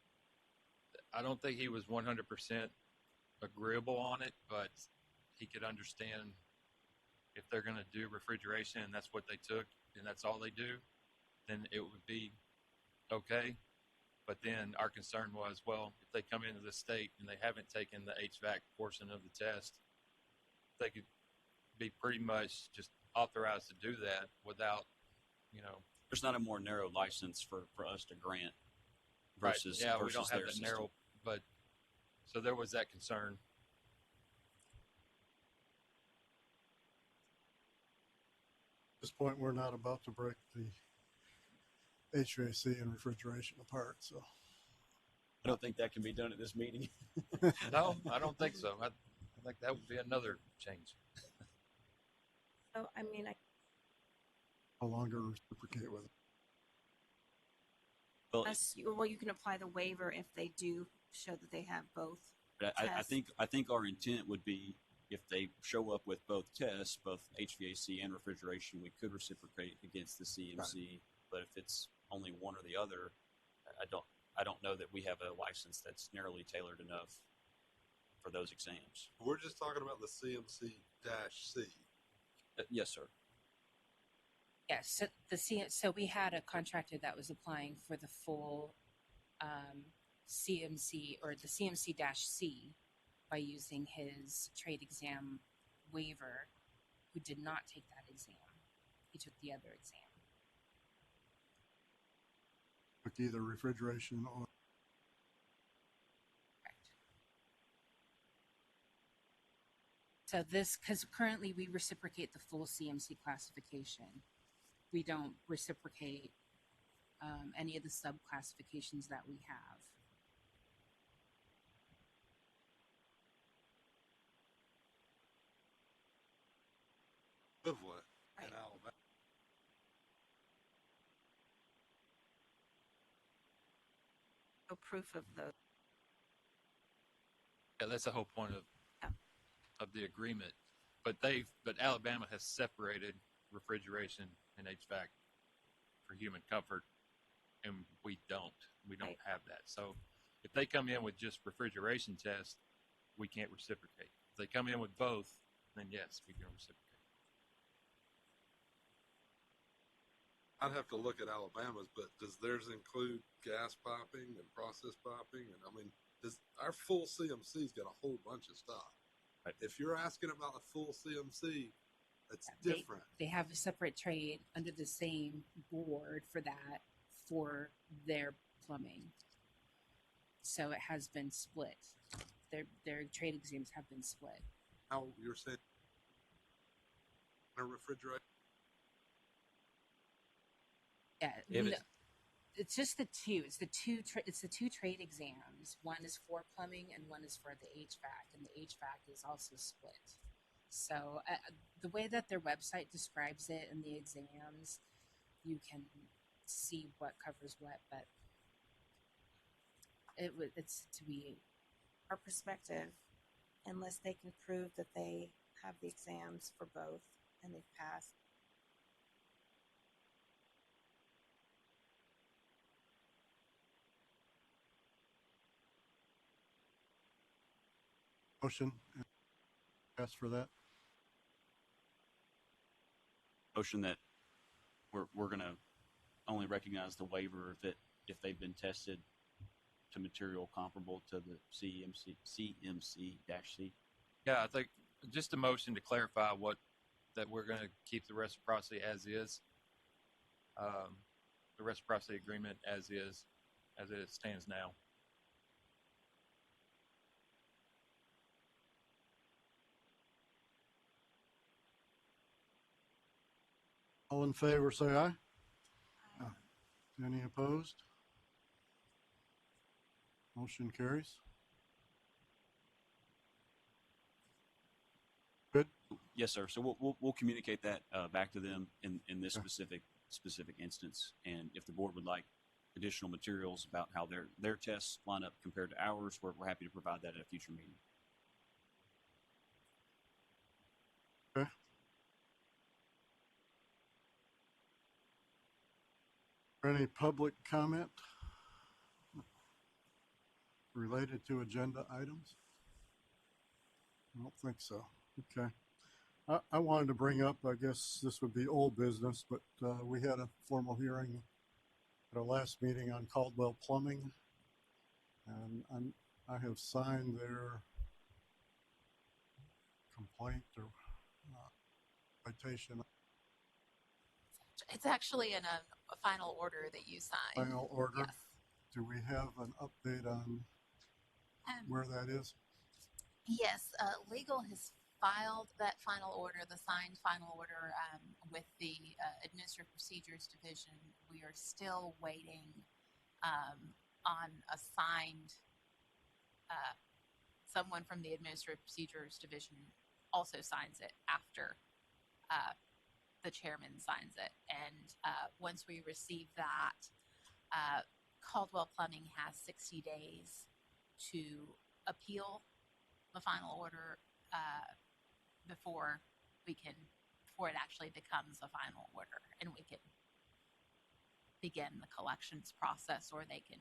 I don't think he was 100% agreeable on it, but he could understand if they're going to do refrigeration and that's what they took and that's all they do, then it would be okay. But then our concern was, well, if they come into the state and they haven't taken the HVAC portion of the test, they could be pretty much just authorized to do that without, There's not a more narrow license for us to grant versus right. Yeah, versus we don't have their that system. narrow, but so there was that concern. At this point, we're not about to break the HVAC and refrigeration apart. So I don't think that can be done at this meeting. No, I don't think so. I think that would be another change. So, I mean, no longer reciprocate with it. Well, well, you can apply the waiver if they do show that they have both. but I tests. think our intent would be if they show up with both tests, both HVAC and refrigeration, we could reciprocate against the CMC. Right. But if it's only one or the other, I don't know that we have a license that's narrowly tailored enough for those exams. We're just talking about the CMC-C. Yes, sir. Yes, so we had a contractor that was applying for the full CMC or the CMC-C by using his trade exam waiver, who did not take that exam. He took the other exam. Took either refrigeration or. Correct. So this, because currently we reciprocate the full CMC classification. We don't reciprocate any of the sub-classifications that we have. Equivalent in Alabama. No proof of those. Yeah, that's the whole point of the agreement. But Alabama has separated refrigeration and HVAC for human comfort, and we don't. We don't have that. So if they come in with just refrigeration tests, we can't reciprocate. If they come in with both, then yes, we can reciprocate. I'd have to look at Alabama's, but does theirs include gas piping and process piping? And I mean, our full CMC's got a whole bunch of stuff. Right. If you're asking about a full CMC, that's different. They have a separate trade under the same board for that for their plumbing. So it has been split. Their trade exams have been split. How you're saying a refrigerator? Yeah, no, it's just the two. It's the two trade exams. One is for plumbing and one is for the HVAC, and the HVAC is also split. So the way that their website describes it in the exams, you can see what covers what, but it's to be our perspective, unless they can prove that they have the exams for both and they've passed. Motion. Ask for that. Motion that we're going to only recognize the waiver if they've been tested to material comparable to the CMC-C. Yeah, I think just a motion to clarify that we're going to keep the reciprocity as is, the reciprocity agreement as is, as it stands now. All in favor, say aye. Aye. Any opposed? Motion carries. Good. Yes, sir. So we'll communicate that back to them in this specific instance, and if the board would like additional materials about how their tests line up compared to ours, we're happy to provide that at a future meeting. Okay. Any public comment related to agenda items? I don't think so. Okay. I wanted to bring up, I guess this would be old business, but we had a formal hearing at our last meeting on Caldwell Plumbing, and I have signed their complaint or citation. It's actually in a final order that you signed. Final order? Yes. Do we have an update on where that is? Yes, legal has filed that final order, the signed final order, with the Administrative Procedures Division. We are still waiting on a signed, someone from the Administrative Procedures Division also signs it after the chairman signs it. And once we receive that, Caldwell Plumbing has 60 days to appeal the final order before it actually becomes a final order, and we can begin the collections process, or they can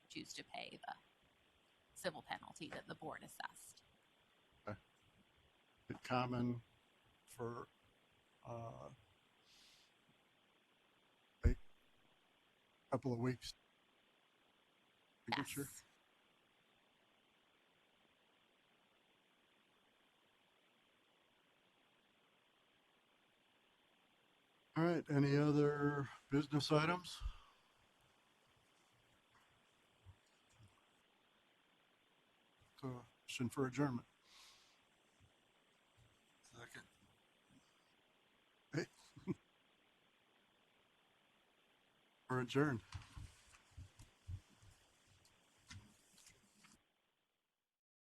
choose to pay the civil penalty that the board assessed. Okay. Is it common for a couple of weeks signature? Yes. All right. Any other business items? Motion for adjournment. Second. Hey. We're adjourned.